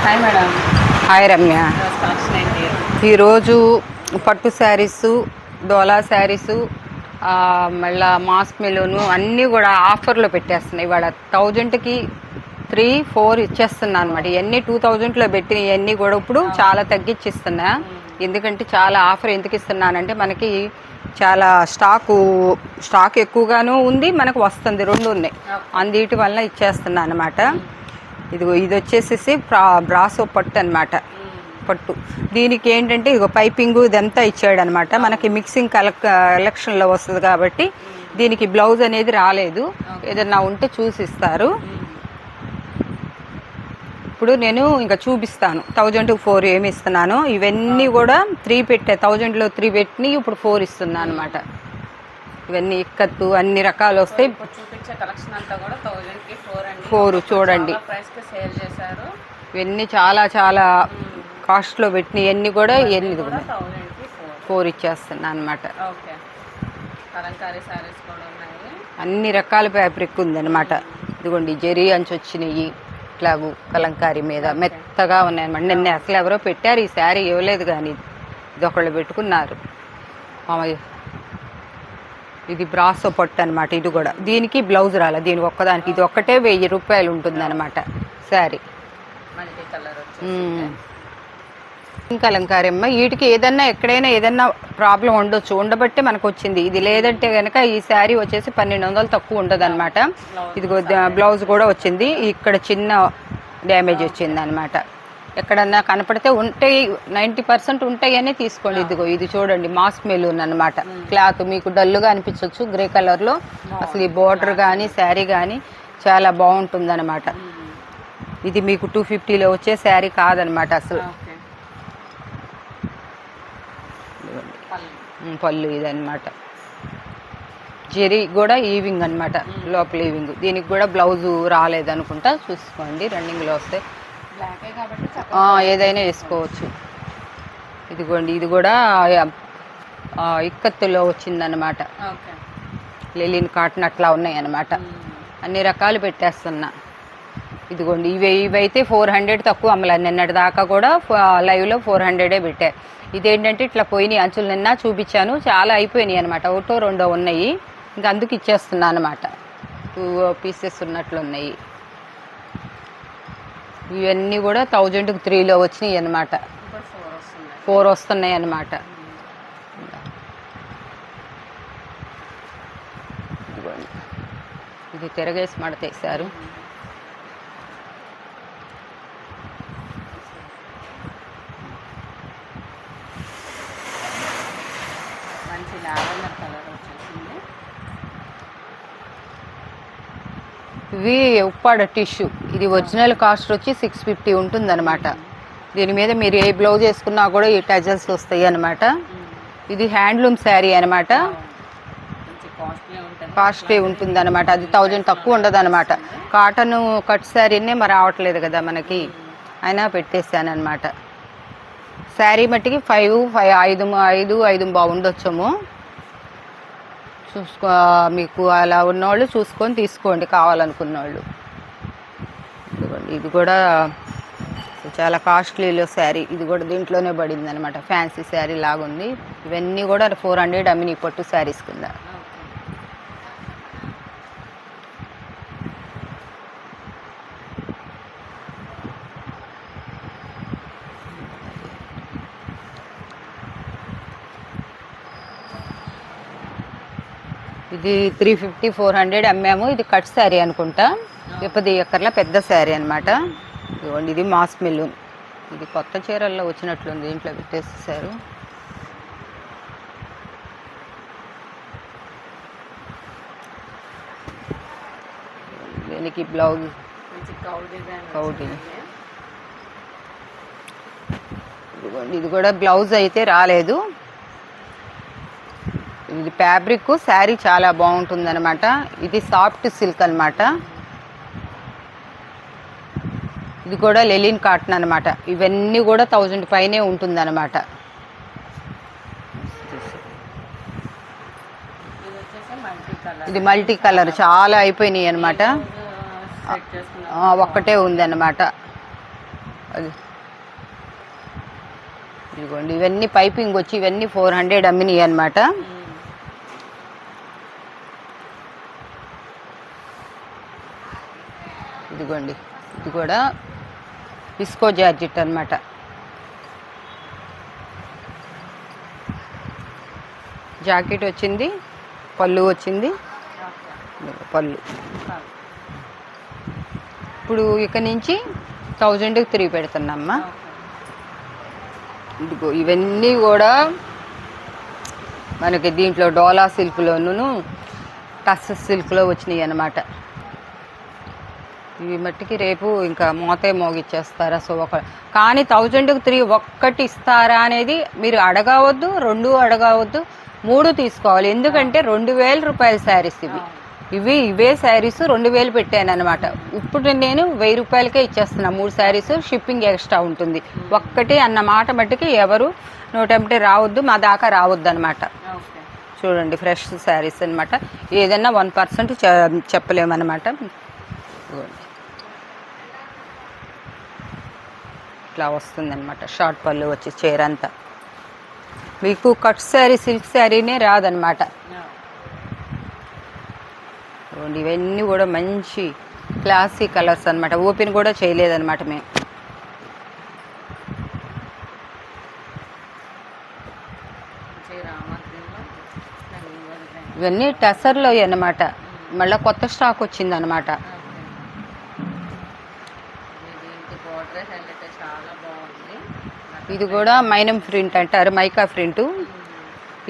Hi madam. Hi Ramya. Collection ఏంటి? ఈరోజు పట్టు శారీసు, డోలా శారీసు, మళ్ళీ మాస్క్ మెలోను అన్నీ కూడా ఆఫర్లో పెట్టేస్తున్నాయి. ఇవాళ 1000కి 3-4 ఇచ్చేస్తున్నాను అనమాట. ఇవన్నీ 2000లో పెట్టిన ఇవన్నీ కూడా ఇప్పుడు చాలా తగ్గించిస్తున్నా. ఎందుకంటే చాలా ఆఫర్ ఎందుకు ఇస్తున్నానంటే మనకి చాలా స్టాక్ ఎక్కువగాను ఉంది, మనకు వస్తుంది, రెండు ఉన్నాయి. అందుటి వల్ల ఇచ్చేస్తున్నాను అనమాట. ఇది వచ్చేసేసి బ్రాసో పట్టు అనమాట. పట్టు దీనికి ఏంటంటే ఇగో పైపింగ్ ఇదంతా ఇచ్చాడు అనమాట. మనకి మిక్సింగ్ కలెక్షన్లో వస్తుంది కాబట్టి దీనికి బ్లౌజ్ అనేది రాలేదు. ఏదన్నా ఉంటే చూసిస్తారు. ఇప్పుడు నేను ఇంకా చూపిస్తాను. 1000కి 4 ఏమి ఇస్తున్నాను. ఇవన్నీ కూడా 3 పెట్టే, 1000లో 3 పెట్టి ఇప్పుడు 4 ఇస్తున్నాను అనమాట. ఇవన్నీ ఇక్కత్తు అన్ని రకాలు వస్తాయి. చూపించే కలెక్షన్ అంతా కూడా 1000కి 4 అండి. 4 చూడండి. ప్రైస్కి సేల్ చేశారు. ఇవన్నీ చాలా చాలా కాస్ట్లో పెట్టిన ఇవన్నీ కూడా 4 ఇచ్చేస్తున్నాను అనమాట. ఓకే. కలంకారీ సారీస్ కూడా ఉన్నాయి. అన్ని రకాల ఫ్యాబ్రిక్ ఉందన్నమాట. ఇదిగోండి జరీ అంచు వచ్చినాయి, ఇట్లాగు కలంకారీ మీద మెత్తగా ఉన్నాయన్నమాట. నిన్న అసలు ఎవరో పెట్టారు ఈ శారీ, ఇవ్వలేదు కానీ ఇది ఒకళ్ళు పెట్టుకున్నారు. ఇది బ్రాసో పట్టు అనమాట. ఇది కూడా దీనికి బ్లౌజ్ రాలే, దీనికి ఒక్కదానికి ఇది ఒక్కటే 1000 రూపాయలు ఉంటుంది అనమాట శారీ. కలంకారమ్మ వీటికి ఏదన్నా ఎక్కడైనా ఏదన్నా ప్రాబ్లం ఉండొచ్చు, ఉండబట్టే మనకు వచ్చింది. ఇది లేదంటే కనుక ఈ శారీ వచ్చేసి 1200 తక్కువ ఉండదు అనమాట. ఇది బ్లౌజ్ కూడా వచ్చింది, ఇక్కడ చిన్న డ్యామేజ్ వచ్చింది అనమాట. ఎక్కడన్నా కనపడితే ఉంటాయి, 90% ఉంటాయని తీసుకోండి. ఇదిగో ఇది చూడండి, మాస్క్ మెలూన్ అనమాట. క్లాత్ మీకు డల్లుగా అనిపించవచ్చు గ్రే కలర్లో. అసలు ఈ బోర్డర్ కానీ శారీ కానీ చాలా బాగుంటుంది అనమాట. ఇది మీకు 250లో వచ్చే శారీ కాదనమాట అసలు. పళ్ళు ఇదనమాట. జెరీ కూడా ఈవింగ్ అనమాట, లోపల ఈవింగ్. దీనికి కూడా బ్లౌజు రాలేదనుకుంటా, చూసుకోండి. రన్నింగ్లో వస్తే ఏదైనా వేసుకోవచ్చు. ఇదిగోండి ఇది కూడా ఇక్కత్తులో వచ్చిందనమాట. లెలిన్ కాటన్ అట్లా ఉన్నాయి అన్నమాట. అన్ని రకాలు పెట్టేస్తున్నా. ఇదిగోండి ఇవైతే 400 తక్కువ అమ్మలే. నిన్నటి దాకా కూడా లైవ్లో 400 పెట్టారు. ఇదేంటంటే ఇట్లా పోయినాయి అంచులు, నిన్న చూపించాను, చాలా అయిపోయినాయి అనమాట. ఒకటో రెండో ఉన్నాయి, ఇంకా అందుకు ఇచ్చేస్తున్నా అనమాట. 2 పీసెస్ ఉన్నట్లు ఉన్నాయి. ఇవన్నీ కూడా 1000కి 3లో వచ్చినాయి అనమాట. 4 వస్తున్నాయి అనమాట. ఇది తిరగేసి మడతేసారు. ఇవి ఉప్పాడ టిష్యూ. ఇది ఒరిజినల్ కాస్ట్ వచ్చి 650 ఉంటుందన్నమాట. దీని మీద మీరు ఏ బ్లౌజ్ వేసుకున్నా కూడా ఈ టజల్స్ వస్తాయి అనమాట. ఇది హ్యాండ్లూమ్ శారీ అనమాట, కాస్ట్లీ ఉంటుంది అనమాట. అది 1000 తక్కువ ఉండదు అనమాట. కాటన్ కట్ శారీనే మరి రావట్లేదు కదా మనకి, అయినా పెట్టేశాను అనమాట. శారీ మట్టికి 5 బాగుండొచ్చేమో. మీకు అలా ఉన్నవాళ్ళు చూసుకొని తీసుకోండి, కావాలనుకున్న వాళ్ళు. ఇది కూడా చాలా కాస్ట్లీలో శారీ. ఇది కూడా దీంట్లోనే పడింది అనమాట. ఫ్యాన్సీ శారీ లాగుంది. ఇవన్నీ కూడా 400 అమ్మిని పట్టు శారీస్ కింద. ఇది 350-400 అమ్మాము. ఇది కట్ శారీ అనుకుంటా, విపది ఎక్కర్లా పెద్ద శారీ అనమాట. ఇదిగోండి ఇది మాస్క్ మెలూన్. ఇది కొత్త చీరల్లో వచ్చినట్లుంది, దీంట్లో పెట్టేసేసారు. దీనికి బ్లౌజ్ కౌడి. ఇదిగోండి ఇది కూడా బ్లౌజ్ అయితే రాలేదు. ఇది ఫ్యాబ్రిక్ శారీ చాలా బాగుంటుంది అనమాట. ఇది సాఫ్ట్ సిల్క్ అనమాట. ఇది కూడా లెలిన్ కాటన్ అనమాట. ఇవన్నీ కూడా 1000 పైనే ఉంటుంది అనమాట. ఇది మల్టీ కలర్, చాలా అయిపోయినాయి అనమాట. ఒక్కటే ఉంది అనమాట. అది ఇదిగోండి, ఇవన్నీ పైపింగ్ వచ్చి ఇవన్నీ 400 అమ్మినాయి అనమాట. ఇదిగోండి, ఇది కూడా విస్కో జార్జెట్ అనమాట. జాకెట్ వచ్చింది, పళ్ళు వచ్చింది, పళ్ళు. ఇప్పుడు ఇక నుంచి 1000కి 3 పెడుతున్నామ్మా. ఇదిగో ఇవన్నీ కూడా మనకి దీంట్లో డోలా సిల్క్లోను టస్ సిల్క్లో వచ్చినాయి అన్నమాట. ఇవి మట్టికి రేపు ఇంకా మోతే మోగిచ్చేస్తారా. సో కానీ 1000కి 3 ఒక్కటి ఇస్తారా అనేది మీరు అడగవద్దు, 2 అడగవద్దు, 3 తీసుకోవాలి. ఎందుకంటే 2000 రూపాయల శారీస్ ఇవే శారీస్ 2000 పెట్టాను అనమాట. ఇప్పుడు నేను 1000 రూపాయలకే ఇచ్చేస్తున్నా 3 శారీస్. షిప్పింగ్ ఎక్స్ట్రా ఉంటుంది. ఒక్కటి అన్న మాట మట్టుకి ఎవరు నోటంటే రావద్దు, మా దాకా రావద్దు అనమాట. చూడండి, ఫ్రెష్ శారీస్ అనమాట. ఏదన్నా 1% చెప్పలేమన్నమాట. ఇట్లా వస్తుందన్నమాట. షార్ట్ పళ్ళు వచ్చి చీర అంతా మీకు కట్ శారీ, సిల్క్ శారీనే రాదనమాట. ఇవన్నీ కూడా మంచి క్లాసీ కలర్స్ అనమాట. ఓపెన్ కూడా చేయలేదన్నమాట మేము. ఇవన్నీ టసర్లో అన్నమాట. మళ్ళీ కొత్త స్టాక్ వచ్చింది అనమాట. ఇది కూడా మైనం ప్రింట్ అంటారు, మైకా ప్రింట్.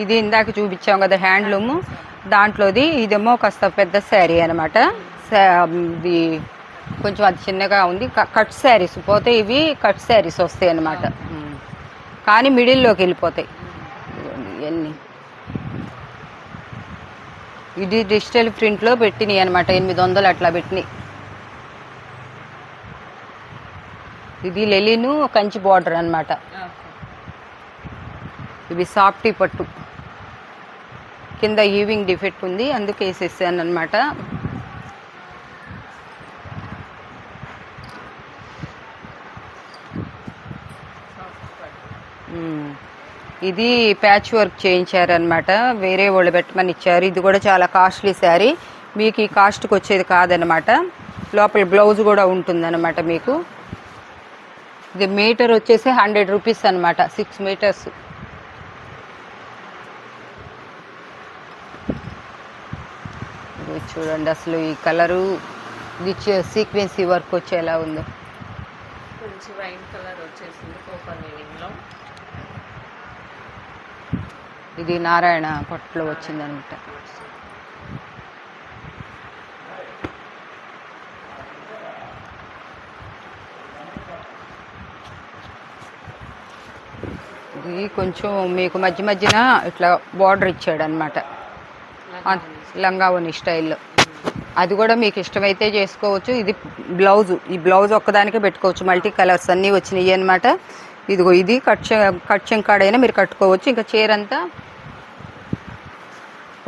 ఇది ఇందాక చూపించాం కదా హ్యాండ్లూమ్, దాంట్లోది. ఇదేమో కాస్త పెద్ద శారీ అనమాట. ఇది కొంచెం అది చిన్నగా ఉంది. కట్ శారీస్ పోతే ఇవి కట్ శారీస్ వస్తాయి అన్నమాట. కానీ మిడిల్లోకి వెళ్ళిపోతాయి ఇవన్నీ. ఇది డిజిటల్ ప్రింట్లో పెట్టినాయి అనమాట. 800 అట్లా పెట్టినాయి. ఇది లెలిను కంచి బార్డర్ అనమాట. ఇవి సాఫ్టీ పట్టు, కింద ఈవింగ్ డిఫెక్ట్ ఉంది, అందుకే వేసేసాను అనమాట. ఇది ప్యాచ్ వర్క్ చేయించారనమాట. వేరే వాళ్ళు పెట్టమని ఇచ్చారు. ఇది కూడా చాలా కాస్ట్లీ శారీ. మీకు ఈ కాస్ట్కి వచ్చేది కాదనమాట. లోపల బ్లౌజ్ కూడా ఉంటుందన్నమాట మీకు. ఇది మీటర్ వచ్చేసి 100 రూపీస్ అనమాట. 6 మీటర్స్. చూడండి అసలు ఈ కలరు, ఇది సీక్వెన్సీ వర్క్ వచ్చి ఎలా ఉందో. వైట్ కలర్ వచ్చేసింది కోపర్ వీవింగ్ లో. ఇది నారాయణ పట్టులో వచ్చిందనమాట. ఇది కొంచెం మీకు మధ్యన ఇట్లా బార్డర్ ఇచ్చాడు అనమాట, లంగావోని స్టైల్లో. అది కూడా మీకు ఇష్టమైతే చేసుకోవచ్చు. ఇది బ్లౌజ్, ఈ బ్లౌజ్ ఒక్కదానికే పెట్టుకోవచ్చు. మల్టీ కలర్స్ అన్నీ వచ్చినాయి అనమాట. ఇదిగో ఇది కట్ చెంకాడైనా మీరు కట్టుకోవచ్చు. ఇంకా చీర అంతా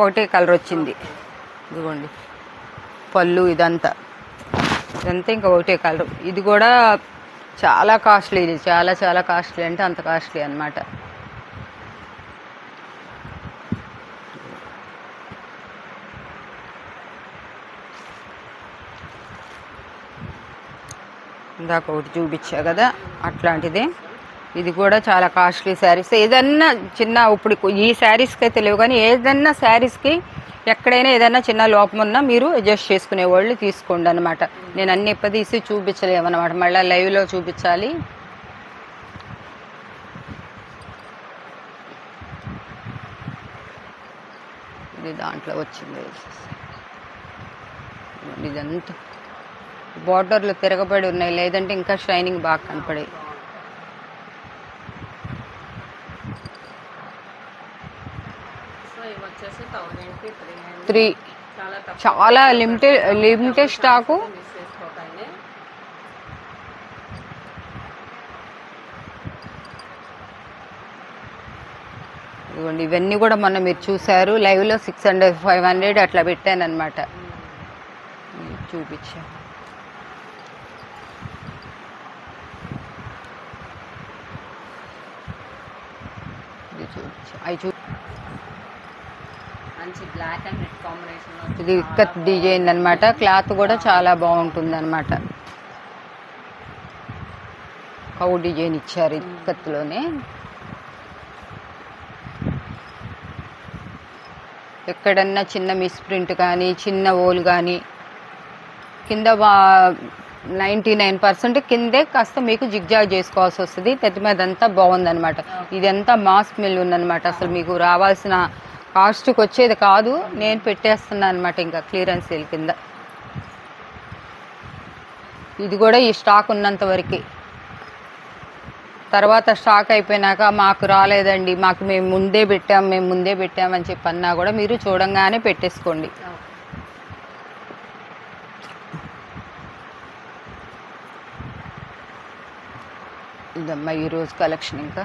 ఒకటే కలర్ వచ్చింది. ఇదిగోండి పళ్ళు, ఇదంతా ఇంకా ఒకటే కలర్. ఇది కూడా చాలా కాస్ట్లీ. ఇది చాలా చాలా కాస్ట్లీ, అంటే అంత కాస్ట్లీ అనమాట. ఇందాక ఒకటి చూపించా కదా, అట్లాంటిదే. ఇది కూడా చాలా కాస్ట్లీ శారీస్. ఏదన్నా చిన్న, ఇప్పుడు ఈ శారీస్కి అయితే లేవు కానీ ఏదన్నా శారీస్కి ఎక్కడైనా ఏదైనా చిన్న లోపం ఉన్నా మీరు అడ్జస్ట్ చేసుకునే వాళ్ళు తీసుకోండి అనమాట. నేను అన్ని ఇప్పదీసి చూపించలేమన్నమాట, మళ్ళీ లైవ్లో చూపించాలి. ఇది దాంట్లో వచ్చింది. ఇదంతా బార్డర్లు తిరగబడి ఉన్నాయి, లేదంటే ఇంకా షైనింగ్ బాగా కనపడాయి. చాలా లిమిటెడ్ స్టాకు. ఇవ్వండి, ఇవన్నీ కూడా మొన్న మీరు చూసారు లైవ్లో. 600 500 అట్లా పెట్టాను అనమాట. చూపించా. మంచి బ్లాక్ అండ్ రెడ్ కాంబినేషన్. ఇది ఇక్కత్ డిజైన్ అన్నమాట. క్లాత్ కూడా చాలా బాగుంటుంది అనమాట. కౌ డిజైన్ ఇచ్చారు ఇక్కత్లోనే. ఎక్కడన్నా చిన్న మిస్ ప్రింట్ కానీ చిన్న ఓల్ కానీ కింద 99% కిందే కాస్త మీకు జిగ్జాగ్ చేసుకోవాల్సి వస్తుంది. తెత్తి మీద అంతా బాగుందనమాట. ఇదంతా మాస్క్ మిల్ ఉందనమాట. అసలు మీకు రావాల్సిన కాస్ట్కి వచ్చేది కాదు. నేను పెట్టేస్తున్నాను అనమాట ఇంకా క్లియరెన్స్ సేల్ కింద. ఇది కూడా ఈ స్టాక్ ఉన్నంత వరకు. తర్వాత స్టాక్ అయిపోయినాక మాకు రాలేదండి, మేము ముందే పెట్టామని చెప్పి అన్నా కూడా మీరు చూడంగానే పెట్టేసుకోండి. ఇదమ్మా ఈరోజు కలెక్షన్ ఇంకా.